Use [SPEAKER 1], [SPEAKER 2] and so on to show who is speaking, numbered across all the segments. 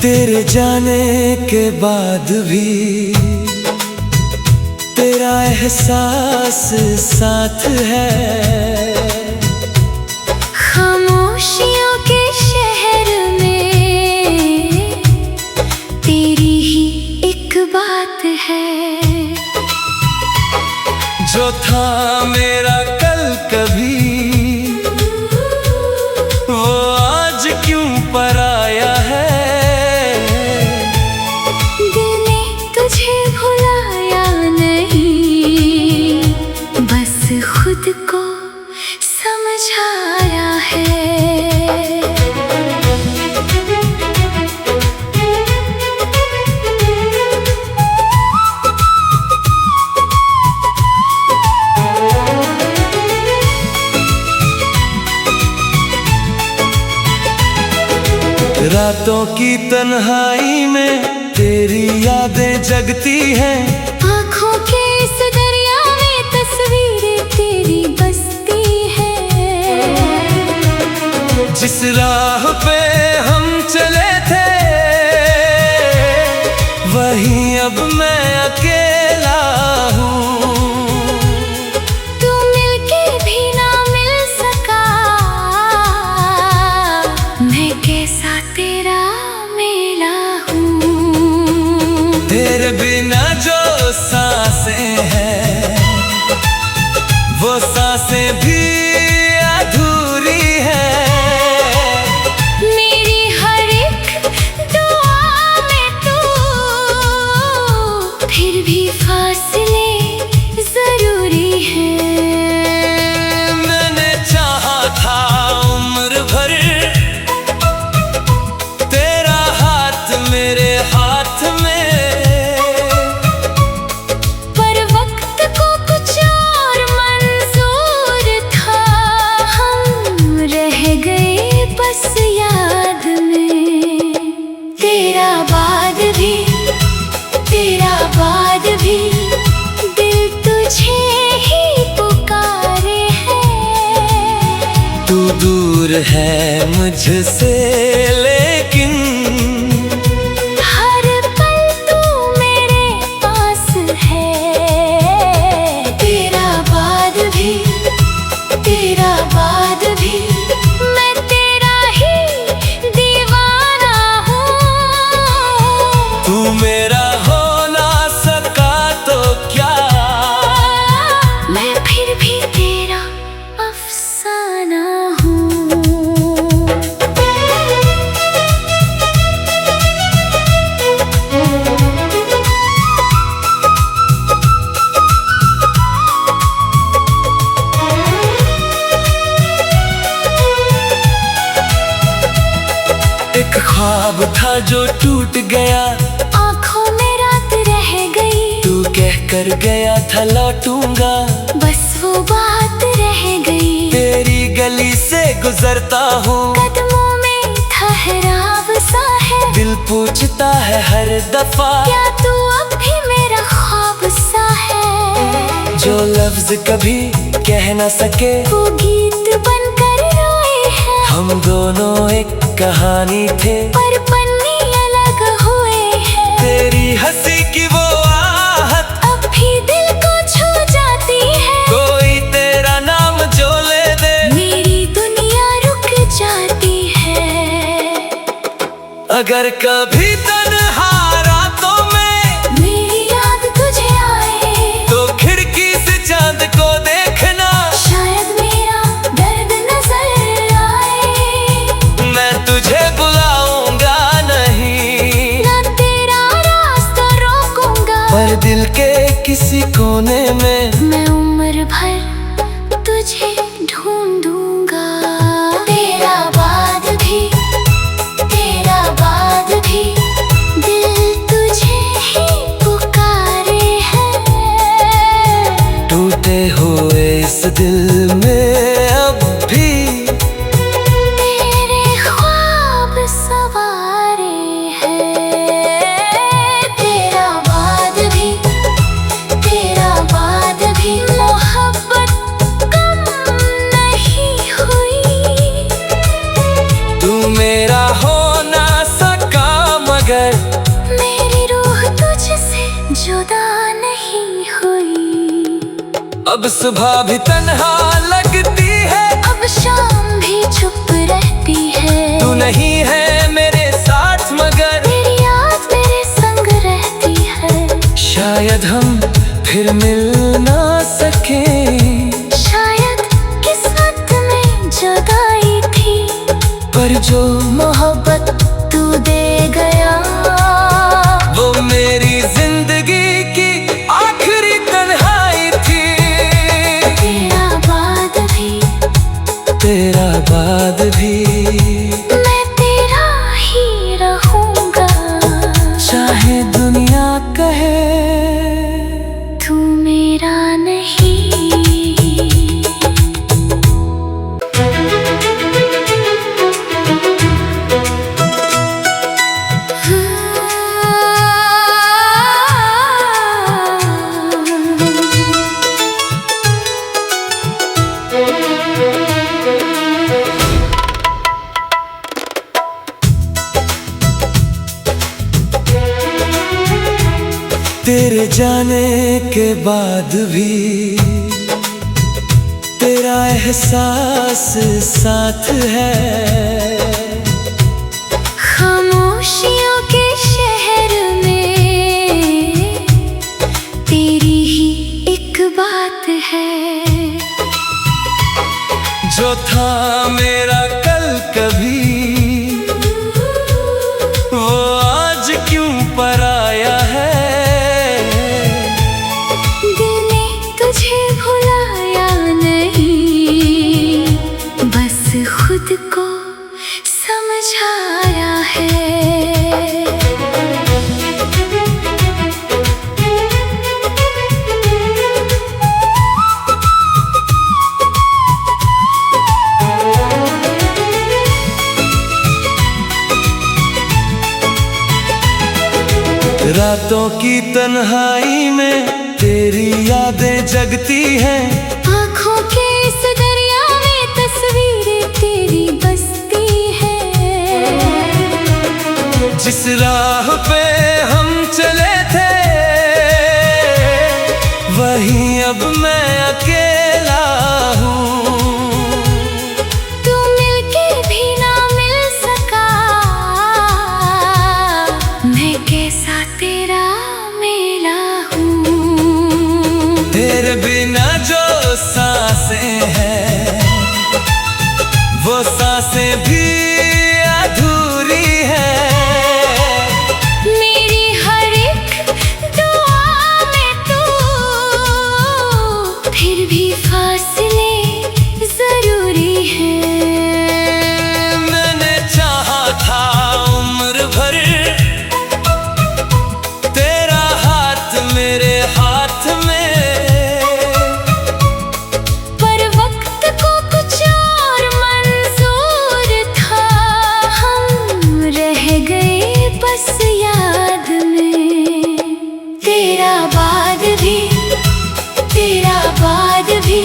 [SPEAKER 1] तेरे जाने के बाद भी तेरा एहसास साथ है।
[SPEAKER 2] खामोशियों के शहर में तेरी ही एक बात है।
[SPEAKER 1] जो था मेरा कल कभी वो आज क्यों पराया है।
[SPEAKER 2] दिल ने तुझे भुलाया नहीं, बस खुद को समझाया है।
[SPEAKER 1] रातों की तन्हाई में तेरी यादें जगती हैं।
[SPEAKER 2] आँखों के इस दरिया में तस्वीरें तेरी बसती है।
[SPEAKER 1] जिस राह पे हम चले थे वहीं अब मैं अकेला हूँ।
[SPEAKER 2] तू मिलके भी ना मिल सका, मैं कैसा तेरा मेला हूँ।
[SPEAKER 1] तेरे बिना जो सांसें हैं वो सांसें भी अधूरी है।
[SPEAKER 2] मेरी हर एक दुआ में तू फिर भी फासले जरूरी है।
[SPEAKER 1] मैंने चाहा था उम्र भर तेरा हाथ मेरे हाथ में,
[SPEAKER 2] पर वक्त को कुछ और मंजूर था। हम रह गए बस याद में। तेरा बाद भी दिल तुझे ही पुकारे है।
[SPEAKER 1] तू दूर है मुझसे लेकिन
[SPEAKER 2] हर पल तू मेरे पास है। तेरा बाद भी मैं तेरा ही दीवाना हूँ।
[SPEAKER 1] तू मेरा हो ना सका तो क्या,
[SPEAKER 2] मैं फिर भी तेरा अफसाना हूँ।
[SPEAKER 1] एक ख्वाब था जो टूट गया,
[SPEAKER 2] आँखों में रात रह गई।
[SPEAKER 1] तू कह कर गया था लौटूंगा,
[SPEAKER 2] बस वो बात रह गई।
[SPEAKER 1] तेरी गली से गुजरता हूँ,
[SPEAKER 2] कदमों में ठहराव सा है।
[SPEAKER 1] दिल पूछता है हर दफा
[SPEAKER 2] क्या तू अब भी मेरा ख्वाब सा है।
[SPEAKER 1] जो लफ्ज कभी कह न सके
[SPEAKER 2] वो गीत बनकर रोए हैं।
[SPEAKER 1] हम दोनों एक कहानी थे
[SPEAKER 2] पर पन्ने अलग हुए हैं।
[SPEAKER 1] तेरी हंसी की वो आहट
[SPEAKER 2] अब भी दिल को छू जाती है।
[SPEAKER 1] कोई तेरा नाम जो ले दे
[SPEAKER 2] मेरी दुनिया रुक जाती है।
[SPEAKER 1] अगर कभी तन्हा रातों में
[SPEAKER 2] मेरी याद तुझे आए
[SPEAKER 1] तो खिड़की से चांद को देखना,
[SPEAKER 2] शायद मेरा दर्द नजर आए।
[SPEAKER 1] मैं तुझे बुलाऊंगा नहीं,
[SPEAKER 2] ना तेरा रास्ता रोकूंगा,
[SPEAKER 1] पर दिल के किसी कोने में
[SPEAKER 2] मैं उम्र भर तुझे ढूंढूंगा। तेरा बाद भी दिल तुझे ही पुकारे है।
[SPEAKER 1] टूटे हुए इस दिल में अब भी
[SPEAKER 2] तेरे ख्वाब सवारे हैं। तेरा बाद भी मोहब्बत कम नहीं हुई।
[SPEAKER 1] तू मेरा हो ना सका मगर अब सुबह भी तन्हा लगती है,
[SPEAKER 2] अब शाम भी चुप रहती है।
[SPEAKER 1] तू नहीं है मेरे साथ मगर
[SPEAKER 2] तेरी याद मेरे संग रहती है।
[SPEAKER 1] शायद हम फिर मिल ना सके,
[SPEAKER 2] शायद किस्मत में जुदाई थी,
[SPEAKER 1] पर जो
[SPEAKER 2] मोहब्बत तू दे गया
[SPEAKER 1] वो मेरी जिंदगी की आखिरी तन्हाई थी।
[SPEAKER 2] तेरा बाद भी,
[SPEAKER 1] तेरा बाद भी
[SPEAKER 2] मैं तेरा ही रहूंगा,
[SPEAKER 1] चाहे दुनिया कहे
[SPEAKER 2] तू मेरा नहीं।
[SPEAKER 1] तेरे जाने के बाद भी तेरा एहसास साथ है।
[SPEAKER 2] खामोशियों के शहर में तेरी ही एक बात है।
[SPEAKER 1] जो था मेरा कल कभी वो आज क्यों पराया है।
[SPEAKER 2] दिल ने तुझे भुलाया नहीं, बस खुद को समझाया है।
[SPEAKER 1] रातों की तन्हाई में तेरी यादें जगती हैं।
[SPEAKER 2] आँखों के इस दरिया में तस्वीरें तेरी बसती है।
[SPEAKER 1] जिस राह पे हम चले थे वहीं अब मैं अकेला हूँ।
[SPEAKER 2] तू मिलके भी ना मिल सका, मैं कैसा तेरा मेला हूँ।
[SPEAKER 1] तेरे बिना जो सांसें हैं वो सांसें भी अधूरी है।
[SPEAKER 2] मेरी हर एक दुआ में तू फिर भी फासले जरूरी है।
[SPEAKER 1] मैंने चाहा था उम्र भर तेरा हाथ मेरे हाथ में,
[SPEAKER 2] पर वक्त को कुछ और मंजूर था। हम रह गए बस याद में। तेरा बाद भी, तेरा बाद भी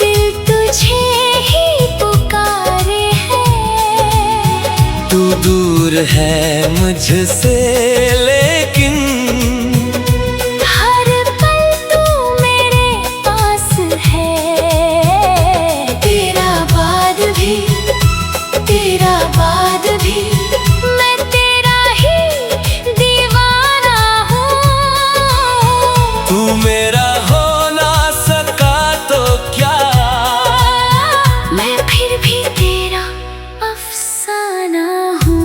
[SPEAKER 2] दिल तुझे ही पुकारे है।
[SPEAKER 1] तू दूर है मुझसे लेकिन
[SPEAKER 2] हर पल तू मेरे पास है। तेरा बाद भी, तेरा बाद भी मैं तेरा ही दीवाना हूँ।
[SPEAKER 1] तू मेरा हो ना सका तो क्या,
[SPEAKER 2] मैं फिर भी तेरा अफसाना हूँ।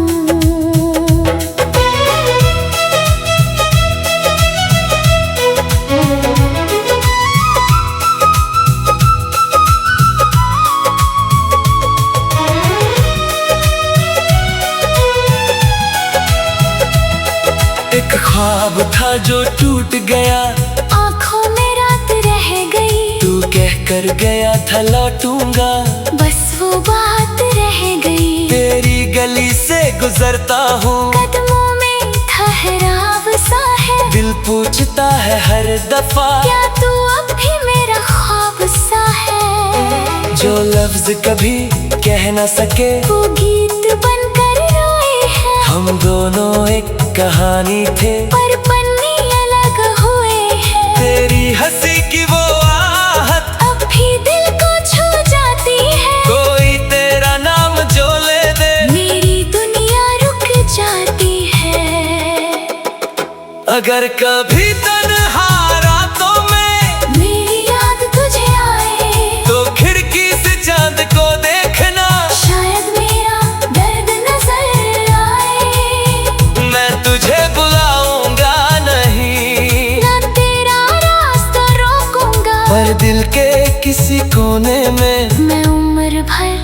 [SPEAKER 1] एक ख्वाब था जो टूट गया,
[SPEAKER 2] आँखों में रात रह गई।
[SPEAKER 1] तू कह कर गया था लौटूंगा,
[SPEAKER 2] बस वो बात रह गई।
[SPEAKER 1] तेरी गली से गुजरता हूँ,
[SPEAKER 2] कदमों में ठहराव सा है।
[SPEAKER 1] दिल पूछता है हर दफा
[SPEAKER 2] क्या तू अब भी मेरा ख्वाब सा है।
[SPEAKER 1] जो लफ्ज कभी कह न सके
[SPEAKER 2] वो गीत बनकर रोए हैं।
[SPEAKER 1] हम दोनों एक कहानी थे
[SPEAKER 2] पर पन्ने अलग हुए हैं।
[SPEAKER 1] तेरी हंसी की वो अगर कभी तन्हा रातों में
[SPEAKER 2] मेरी याद तुझे आए,
[SPEAKER 1] तो खिड़की से चांद को देखना,
[SPEAKER 2] शायद मेरा दर्द नजर आए।
[SPEAKER 1] मैं तुझे बुलाऊंगा नहीं,
[SPEAKER 2] ना तेरा रास्ता रोकूंगा,
[SPEAKER 1] पर दिल के किसी कोने में
[SPEAKER 2] मैं उम्र भर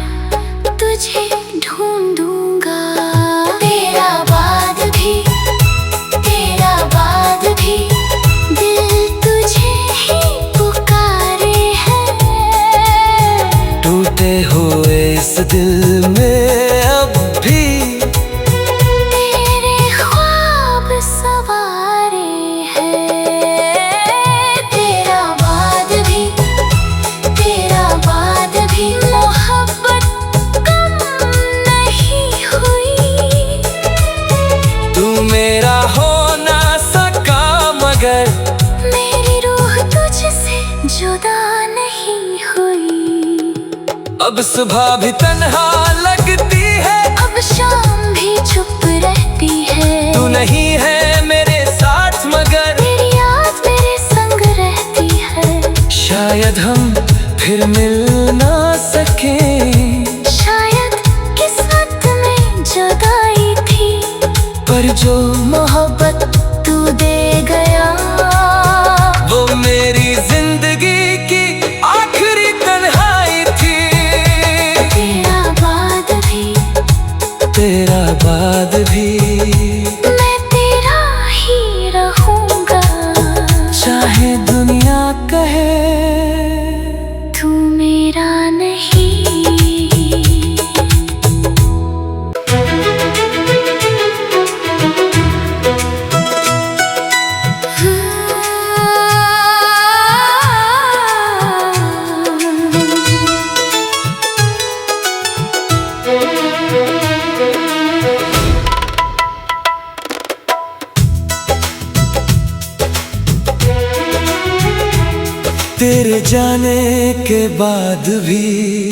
[SPEAKER 2] तुझे ढूंढूंगा। तेरा बाद भी, तेरा बाद भी, दिल तुझे ही पुकारे है।
[SPEAKER 1] टूटे हुए इस दिल में अब भी
[SPEAKER 2] तेरे ख्वाब सवारे हैं। तेरा बाद भी, तेरा बाद भी, मोहब्बत कम नहीं हुई।
[SPEAKER 1] तू मेरा हो ना सका मगर
[SPEAKER 2] मेरी रूह तुझसे जुदा नहीं हुई।
[SPEAKER 1] अब सुबह भी तन्हा लगती है,
[SPEAKER 2] अब शाम भी चुप रहती है।
[SPEAKER 1] तू नहीं है मेरे साथ मगर
[SPEAKER 2] मेरी याद मेरे संग रहती है।
[SPEAKER 1] शायद हम फिर मिल ना सके,
[SPEAKER 2] शायद किस्मत में जुदाई थी,
[SPEAKER 1] पर जो
[SPEAKER 2] मोहब्बत तू दे गया,
[SPEAKER 1] वो मेरी जिंदगी की आखिरी तन्हाई थी।
[SPEAKER 2] तेरा बाद भी,
[SPEAKER 1] तेरा बाद भी,
[SPEAKER 2] मैं तेरा ही रहूंगा,
[SPEAKER 1] चाहे दुनिया कहे
[SPEAKER 2] तू मेरा नहीं।
[SPEAKER 1] तेरे जाने के बाद भी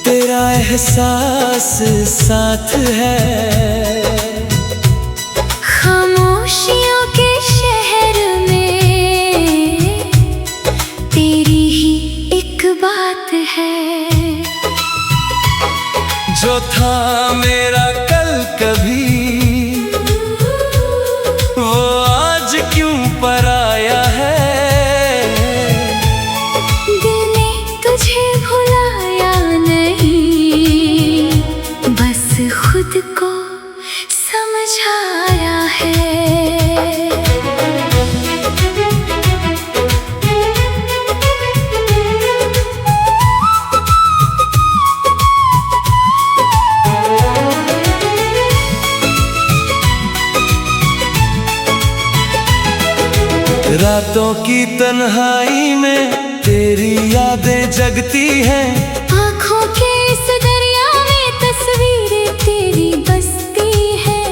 [SPEAKER 1] तेरा एहसास साथ है।
[SPEAKER 2] खामोशियों के शहर में तेरी ही एक बात है।
[SPEAKER 1] जो था मेरा कल कभी, वो आज क्यों पराया है।
[SPEAKER 2] दिल ने तुझे भुलाया नहीं, बस खुद को समझाया है।
[SPEAKER 1] रातों की तन्हाई में तेरी यादें जगती हैं,
[SPEAKER 2] आँखों के इस दरिया में तस्वीरें तेरी बसती है।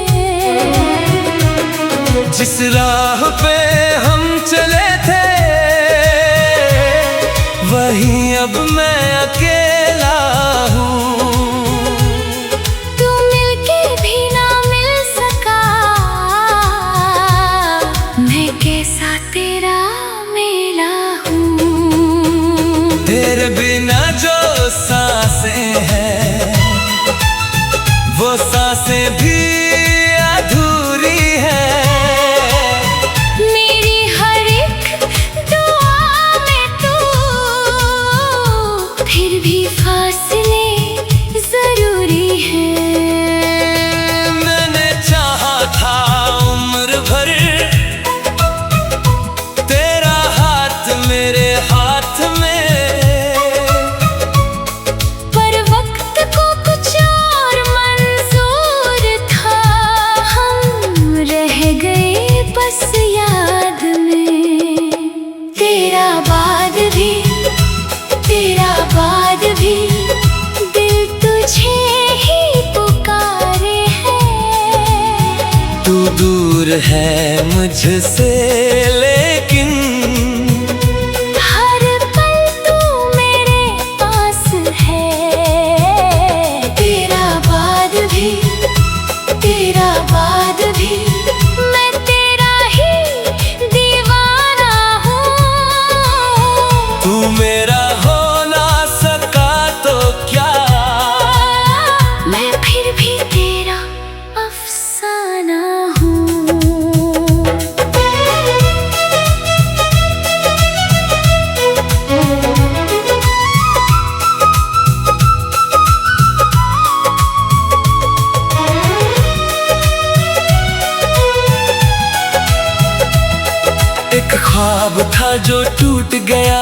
[SPEAKER 1] जिस राह पे हम चले थे, वहीं अब मैं अकेला हूँ।
[SPEAKER 2] तू मिलके भी ना मिल सका, मैं कैसा तेरा मेला हूँ।
[SPEAKER 1] तेरे बिना जो सांसें हैं, वो सांसें भी अधूरी है।
[SPEAKER 2] मेरी हर एक दुआ में तू, फिर भी फासले जरूरी है।
[SPEAKER 1] मैंने चाहा था उम्र भर तेरा हाथ मेरे हाथ में,
[SPEAKER 2] पर वक्त को कुछ और मंजूर था, हम रह गए बस याद में। तेरा बाद भी, तेरा बाद भी, दिल तुझे ही पुकारे है।
[SPEAKER 1] तू दूर है मुझसे लेकिन
[SPEAKER 2] हर पल तू मेरे पास है। तेरा बाद भी, तेरा बाद भी, मैं तेरा
[SPEAKER 1] जो टूट गया,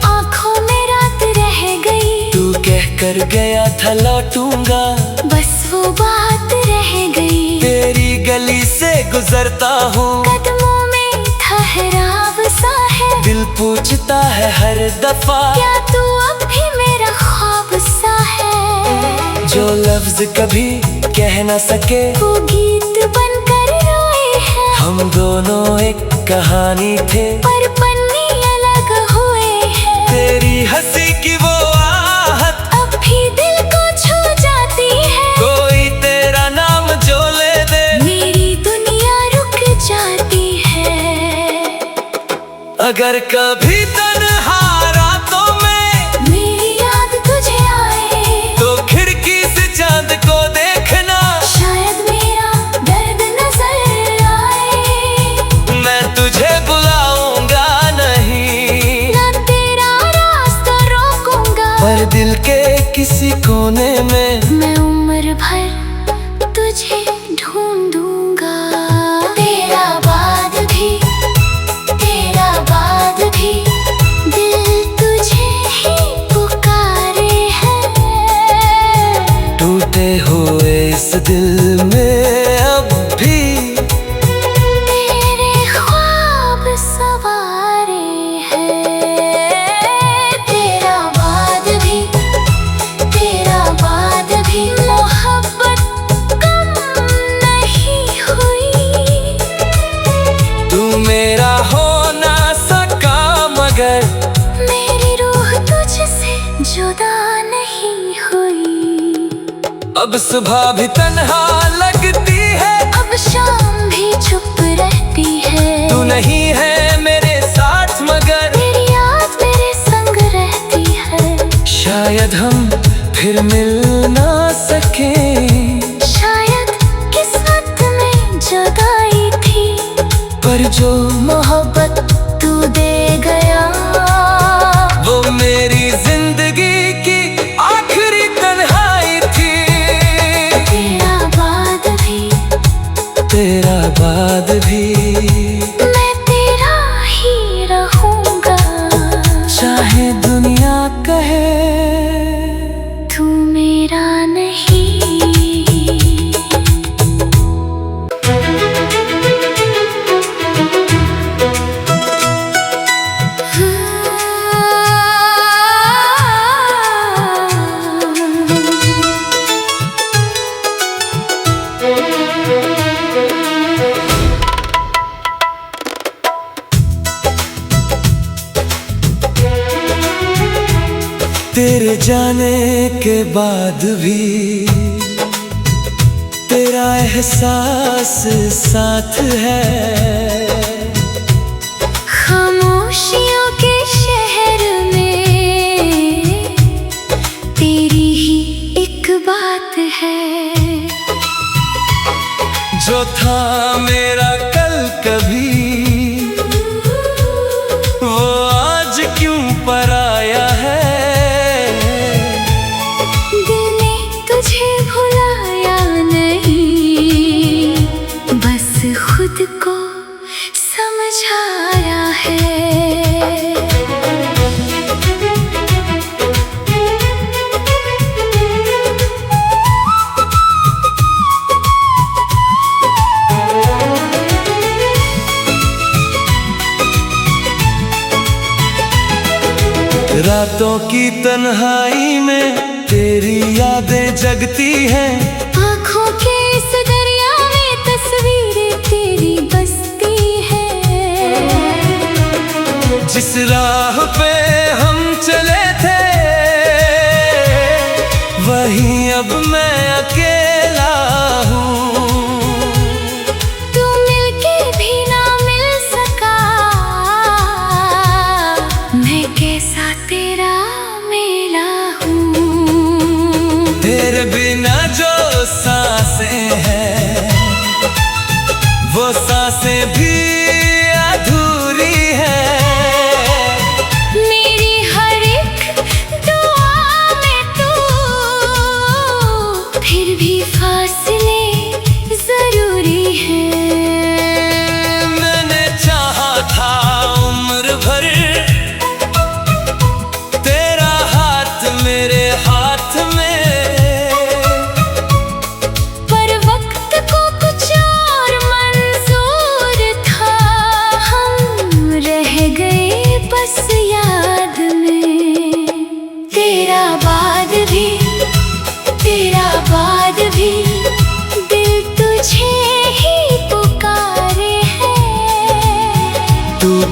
[SPEAKER 2] आंखों में रात रह गई।
[SPEAKER 1] तू कह कर गया था लौटूंगा,
[SPEAKER 2] बस वो बात रह गई।
[SPEAKER 1] तेरी गली से गुजरता हूँ,
[SPEAKER 2] कदमों में ठहराव सा है।
[SPEAKER 1] दिल पूछता है हर दफा,
[SPEAKER 2] क्या तू अब भी मेरा ख्वाब सा है।
[SPEAKER 1] जो लफ्ज कभी कह न सके,
[SPEAKER 2] वो गीत बनकर रोए हैं।
[SPEAKER 1] हम दोनों एक कहानी थे,
[SPEAKER 2] पर पन्ने अलग हुए हैं।
[SPEAKER 1] तेरी हंसी की वो आहट
[SPEAKER 2] अब भी दिल को छू जाती है।
[SPEAKER 1] कोई तेरा नाम जो ले दे,
[SPEAKER 2] मेरी दुनिया रुक जाती है।
[SPEAKER 1] अगर कभी तन्हा रातों में
[SPEAKER 2] मेरी याद तुझे आए,
[SPEAKER 1] तो खिड़की से चांद को देखना,
[SPEAKER 2] शायद मेरा दर्द नजर आए।
[SPEAKER 1] मैं तुझे बुलाऊंगा नहीं,
[SPEAKER 2] ना तेरा रास्ता रोकूंगा,
[SPEAKER 1] पर दिल के किसी कोने में
[SPEAKER 2] मैं उम्र भर तुझे ढूंढूंगा। तेरा बाद भी, तेरा बाद भी, दिल तुझे ही पुकारे हैं।
[SPEAKER 1] टूटे हुए इस दिल में अब भी
[SPEAKER 2] तेरे ख्वाब सवारे हैं। तेरा बाद भी, तेरा बाद भी, मोहब्बत कम नहीं हुई।
[SPEAKER 1] तू मेरा हो ना सका, मगर
[SPEAKER 2] मेरी रूह तुझसे जुदा नहीं हुई।
[SPEAKER 1] अब सुबह भी तन्हा लगती है,
[SPEAKER 2] अब शाम भी चुप रहती है।
[SPEAKER 1] तू नहीं है मेरे साथ, मगर
[SPEAKER 2] तेरी याद मेरे संग रहती है।
[SPEAKER 1] शायद हम फिर मिल ना सके,
[SPEAKER 2] शायद किस्मत में जुदाई थी,
[SPEAKER 1] पर जो
[SPEAKER 2] मोहब्बत तू दे गया।
[SPEAKER 1] वो मेरी जिंदगी की आखिरी तन्हाई थी।
[SPEAKER 2] तेरा बाद भी,
[SPEAKER 1] तेरा बाद भी,
[SPEAKER 2] मैं तेरा ही रहूंगा।
[SPEAKER 1] चाहे दुनिया कहे
[SPEAKER 2] तू मेरा नहीं।
[SPEAKER 1] तेरे जाने के बाद भी तेरा एहसास साथ है।
[SPEAKER 2] खामोशियों के शहर में तेरी ही एक बात है।
[SPEAKER 1] जो था मेरा कल कभी, वो आज क्यों पराया है।
[SPEAKER 2] दिल ने तुझे भुलाया नहीं, बस खुद को समझाया है।
[SPEAKER 1] रातों की तन्हाई में तेरी यादें जगती हैं।
[SPEAKER 2] आँखों के इस दरिया में तस्वीरें तेरी बसती है।
[SPEAKER 1] जिस राह पे हम चले थे, वहीं अब मैं अकेला हूँ।
[SPEAKER 2] तू मिलके भी ना मिल सका, मैं कैसा तेरा मेला हूँ।
[SPEAKER 1] तेरे बिना जो सांसें हैं, वो सांसें भी अधूरी हैं।
[SPEAKER 2] मेरी हर एक दुआ में तू फिर भी फासले जरूरी है।
[SPEAKER 1] मैंने चाहा था उम्र भर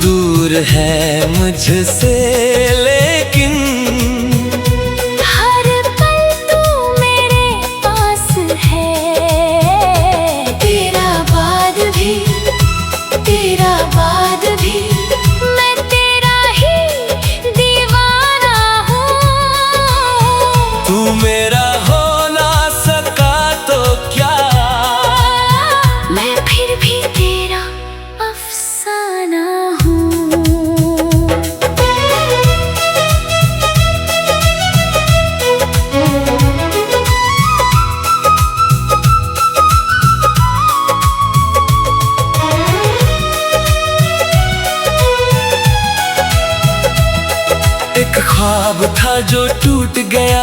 [SPEAKER 1] दूर है मुझसे लेकिन
[SPEAKER 2] हर पल तू मेरे पास है। तेरा बाद भी मैं तेरा ही दीवाना हूँ।
[SPEAKER 1] तू मेरा हो ना सका तो क्या,
[SPEAKER 2] मैं फिर भी तेरा अफसाना हूँ।
[SPEAKER 1] एक ख्वाब था जो टूट गया,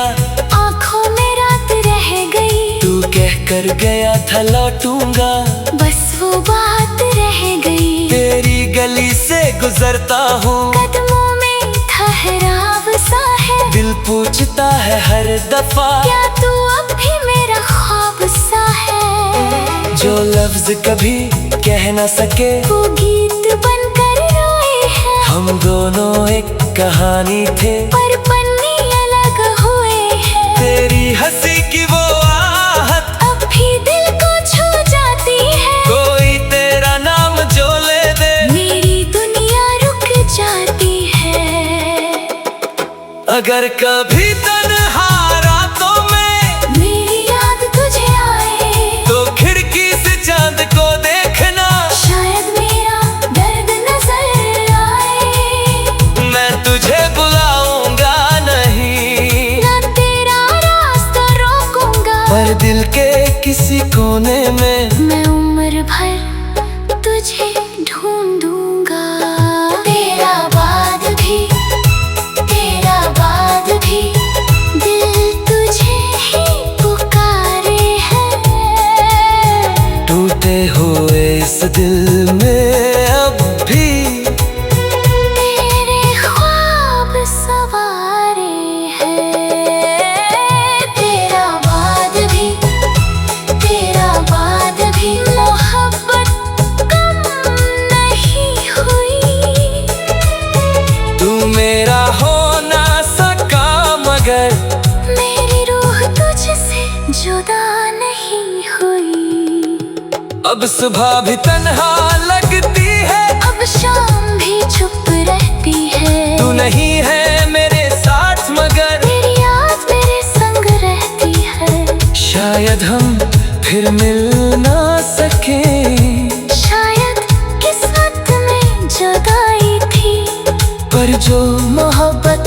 [SPEAKER 2] आँखों में रात रह गई।
[SPEAKER 1] तू कह कर गया था लौटूंगा,
[SPEAKER 2] बस वो बात रह गई।
[SPEAKER 1] तेरी गली से गुजरता हूँ,
[SPEAKER 2] कदमों में ठहराव सा है।
[SPEAKER 1] दिल पूछता है हर दफा,
[SPEAKER 2] क्या तू अब भी मेरा ख्वाब सा है।
[SPEAKER 1] जो लफ्ज कभी कह न सके
[SPEAKER 2] वो गीत बनकर रोए हैं।
[SPEAKER 1] हम दोनों एक कहानी थे,
[SPEAKER 2] पर पन्ने अलग हुए हैं।
[SPEAKER 1] तेरी हंसी की वो आहट
[SPEAKER 2] अब भी दिल को छू जाती है।
[SPEAKER 1] कोई तेरा नाम जो ले दे,
[SPEAKER 2] मेरी दुनिया रुक जाती है।
[SPEAKER 1] अगर कभी तन्हा रातों में
[SPEAKER 2] मेरी याद तुझे आए,
[SPEAKER 1] तो खिड़की से चांद को देखना,
[SPEAKER 2] शायद मेरा दर्द नजर आए।
[SPEAKER 1] मैं तुझे बुलाऊंगा नहीं,
[SPEAKER 2] ना तेरा रास्ता रोकूंगा,
[SPEAKER 1] पर दिल के किसी कोने में
[SPEAKER 2] मैं उम्र भर तुझे ढूंढूंगा। तेरा बाद भी दिल तुझे ही पुकारे है।
[SPEAKER 1] टूटे हुए इस दिल में अब भी
[SPEAKER 2] तेरे ख्वाब सवारे हैं। तेरा बाद भी मोहब्बत कम नहीं हुई।
[SPEAKER 1] तू मेरा हो ना सका मगर
[SPEAKER 2] मेरी रूह तुझसे जुदा नहीं हुई।
[SPEAKER 1] अब सुबह भी तन्हा लगती है,
[SPEAKER 2] अब शाम भी चुप रहती है।
[SPEAKER 1] तू नहीं है मेरे साथ मगर
[SPEAKER 2] तेरी याद मेरे संग रहती है।
[SPEAKER 1] शायद हम फिर मिल ना सके,
[SPEAKER 2] शायद किस्मत में जुदाई थी,
[SPEAKER 1] पर जो मोहब्बत